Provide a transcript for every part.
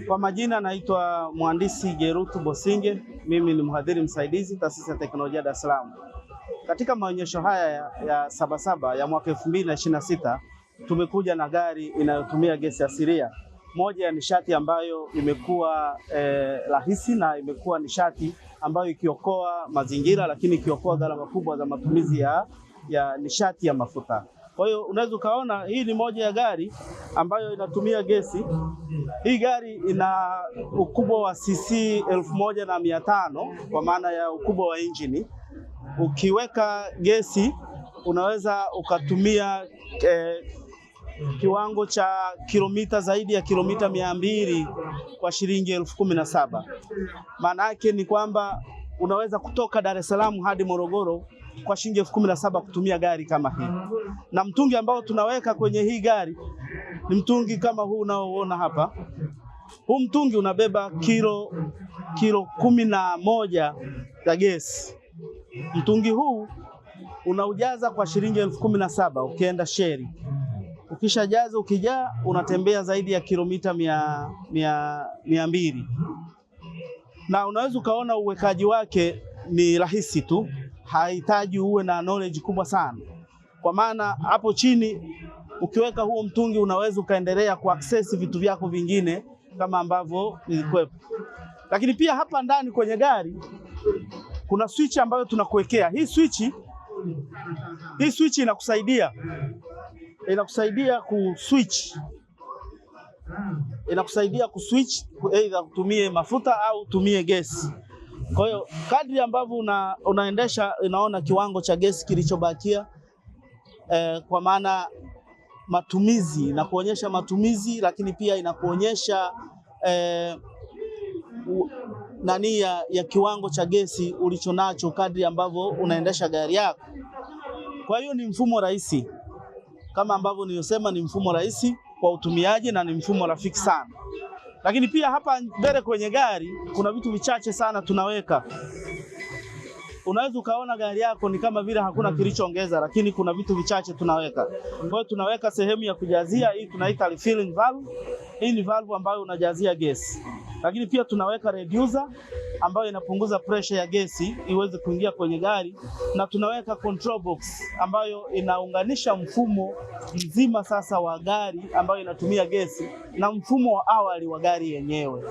Kwa majina naitwa Mhandisi Gerutu Bosinge, mimi ni mhadhiri msaidizi Taasisi ya Teknolojia Dar es Salaam. Katika maonyesho haya ya Sabasaba ya mwaka 2026 tumekuja na gari inayotumia gesi asilia, moja ya nishati ambayo imekuwa rahisi na imekuwa nishati ambayo ikiokoa mazingira, lakini ikiokoa gharama kubwa za matumizi ya nishati ya mafuta. Kwa hiyo unaweza ukaona hii ni moja ya gari ambayo inatumia gesi. Hii gari ina ukubwa wa cc 1500 kwa maana ya ukubwa wa injini. Ukiweka gesi unaweza ukatumia kiwango cha kilomita zaidi ya kilomita 200 kwa shilingi 17,000. Maana yake ni kwamba unaweza kutoka Dar es Salaam hadi Morogoro kwa shilingi 17,000 kutumia gari kama hii. Na mtungi ambao tunaweka kwenye hii gari ni mtungi kama huu unaoona hapa. Huu mtungi unabeba kilo 11 ya gesi. Mtungi huu unaujaza kwa shilingi 17,000 ukienda sheri. Ukishajaza ukijaa unatembea zaidi ya kilomita 200. Na unaweza ukaona uwekaji wake ni rahisi tu, hahitaji uwe na knowledge kubwa sana. Kwa maana hapo chini ukiweka huo mtungi unaweza ukaendelea kuaccess vitu vyako vingine kama ambavyo vilikuwepo. Lakini pia hapa ndani kwenye gari kuna switch ambayo tunakuwekea. Hii switch inakusaidia kuswitch either kutumie mafuta au utumie gesi. Kwa hiyo kadri ambavyo unaendesha inaona kiwango cha gesi kilichobakia, kwa maana matumizi na kuonyesha matumizi, lakini pia inakuonyesha ya kiwango cha gesi ulichonacho kadri ambavyo unaendesha gari yako. Kwa hiyo ni mfumo rahisi, kama ambavyo nilisema, ni mfumo rahisi kwa utumiaji na ni mfumo rafiki sana. Lakini pia hapa mbele kwenye gari kuna vitu vichache sana tunaweka. Unaweza ukaona gari yako ni kama vile hakuna kilichoongeza, lakini kuna vitu vichache tunaweka. Kwa hiyo tunaweka sehemu ya kujazia, hii tunaita refilling valve. Hii ni valve ambayo unajazia gesi. Lakini pia tunaweka reducer ambayo inapunguza pressure ya gesi iweze kuingia kwenye gari, na tunaweka control box ambayo inaunganisha mfumo mzima sasa wa gari ambayo inatumia gesi na mfumo wa awali wa gari yenyewe.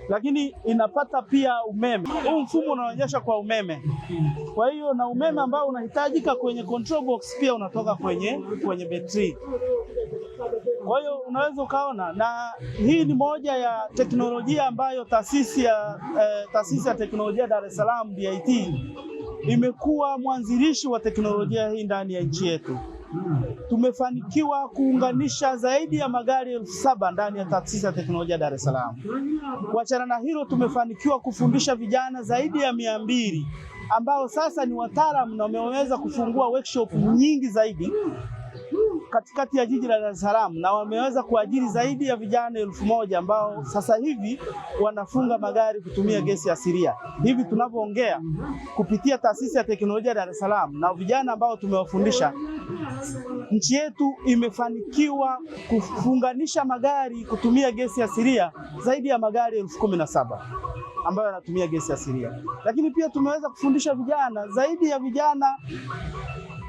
Lakini inapata pia umeme. Huu mfumo unaonyesha kwa umeme. Kwa hiyo na umeme ambao unahitajika kwenye control box pia unatoka kwenye betri. Kwa hiyo unaweza ukaona, na hii ni moja ya teknolojia ambayo Taasisi ya Teknolojia Dar es Salaam DIT imekuwa mwanzilishi wa teknolojia hii ndani ya nchi yetu. Tumefanikiwa kuunganisha zaidi ya magari 7,000 ndani ya Taasisi ya Teknolojia Dar es Salaam. Kuachana na hilo, tumefanikiwa kufundisha vijana zaidi ya 200 ambao sasa ni wataalamu na wameweza kufungua workshop nyingi zaidi katikati ya jiji la Dar es Salaam, na wameweza kuajiri zaidi ya vijana 1,000 ambao sasa hivi wanafunga magari kutumia gesi asilia. Hivi tunavyoongea, kupitia Taasisi ya Teknolojia Dar es Salaam na vijana ambao tumewafundisha, nchi yetu imefanikiwa kufunganisha magari kutumia gesi asilia zaidi ya magari 17,000 ambayo yanatumia gesi asilia. Lakini pia tumeweza kufundisha vijana zaidi ya vijana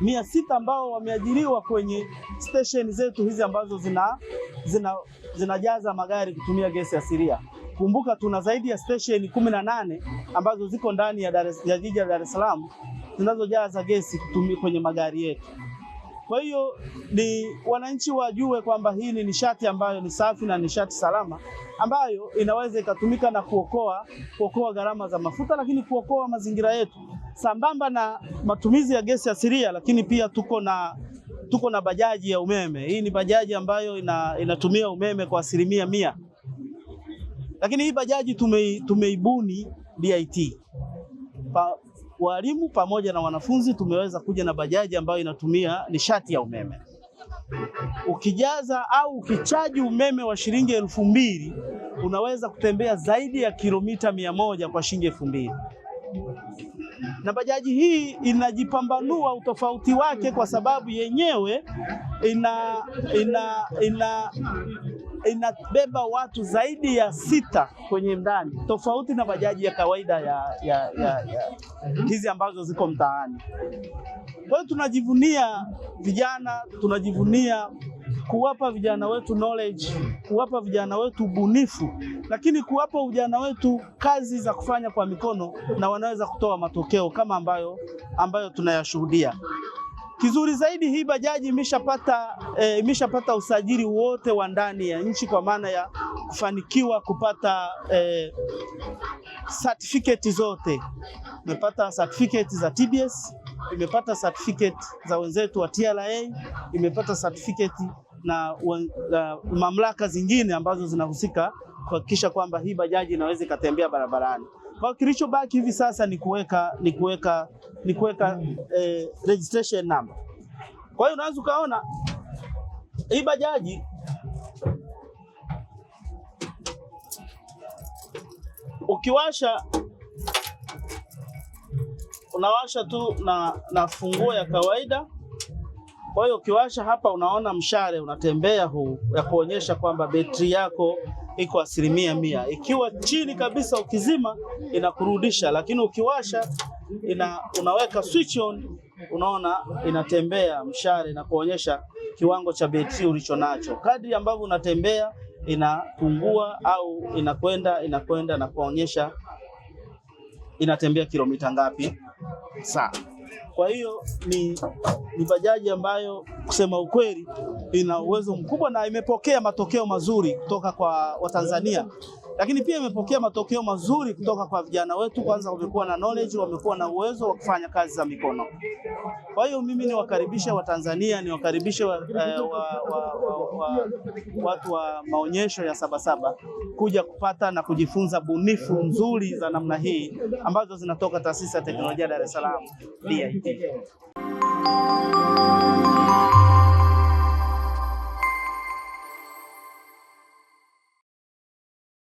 600 ambao wameajiriwa kwenye station zetu hizi ambazo zinajaza magari kutumia gesi asilia. Kumbuka tuna zaidi ya station 18 ambazo ziko ndani ya jiji la Dar es Salaam zinazojaza gesi kutumia kwenye magari yetu. Kwa hiyo ni wananchi wajue kwamba hii ni nishati ambayo ni safi na nishati salama ambayo inaweza ikatumika na kuokoa gharama za mafuta, lakini kuokoa mazingira yetu. Sambamba na matumizi ya gesi asilia, lakini pia tuko na bajaji ya umeme. Hii ni bajaji ambayo inatumia umeme kwa 100%. Lakini hii bajaji tumeibuni DIT. Walimu pamoja na wanafunzi tumeweza kuja na bajaji ambayo inatumia nishati ya umeme. Ukijaza au ukichaji umeme wa shilingi 2,000 unaweza kutembea zaidi ya kilomita 100 kwa shilingi 2,000. Na bajaji hii inajipambanua utofauti wake kwa sababu yenyewe inabeba watu zaidi ya 6 kwenye ndani, tofauti na bajaji ya kawaida ya hizi ambazo ziko mtaani. Kwa hiyo tunajivunia vijana, tunajivunia kuwapa vijana wetu knowledge, kuwapa vijana wetu ubunifu, lakini kuwapa vijana wetu kazi za kufanya kwa mikono na wanaweza kutoa matokeo kama ambayo tunayashuhudia. Kizuri zaidi, hii bajaji imeshapata usajili wote wa ndani ya nchi, kwa maana ya kufanikiwa kupata certificate zote. Imepata certificate za TBS, imepata certificate za wenzetu wa TRA, imepata certificate na mamlaka zingine ambazo zinahusika kuhakikisha kwamba hii bajaji inaweza ikatembea barabarani. Kwa kilichobaki hivi sasa ni kuweka registration number. Kwa hiyo unaweza ukaona hii bajaji ukiwasha, unawasha tu na funguo ya kawaida. Kwa hiyo ukiwasha hapa, unaona mshale unatembea huu ya kuonyesha kwamba betri yako iko 100%. Ikiwa chini kabisa ukizima inakurudisha, lakini ukiwasha unaweka switch on, unaona inatembea mshale na kuonyesha kiwango cha betri ulichonacho. Kadri ambavyo unatembea inapungua au inakwenda na kuonyesha inatembea kilomita ngapi saa. Kwa hiyo ni bajaji ambayo kusema ukweli ina uwezo mkubwa na imepokea matokeo mazuri kutoka kwa Watanzania, lakini pia imepokea matokeo mazuri kutoka kwa vijana wetu. Kwanza wamekuwa na knowledge, wamekuwa na uwezo wa kufanya kazi za mikono. Kwa hiyo mimi niwakaribishe Watanzania, niwakaribishe watu wa maonyesho ya Sabasaba kuja kupata na kujifunza bunifu nzuri za namna hii ambazo zinatoka Taasisi ya Teknolojia Dar es Salaam DIT.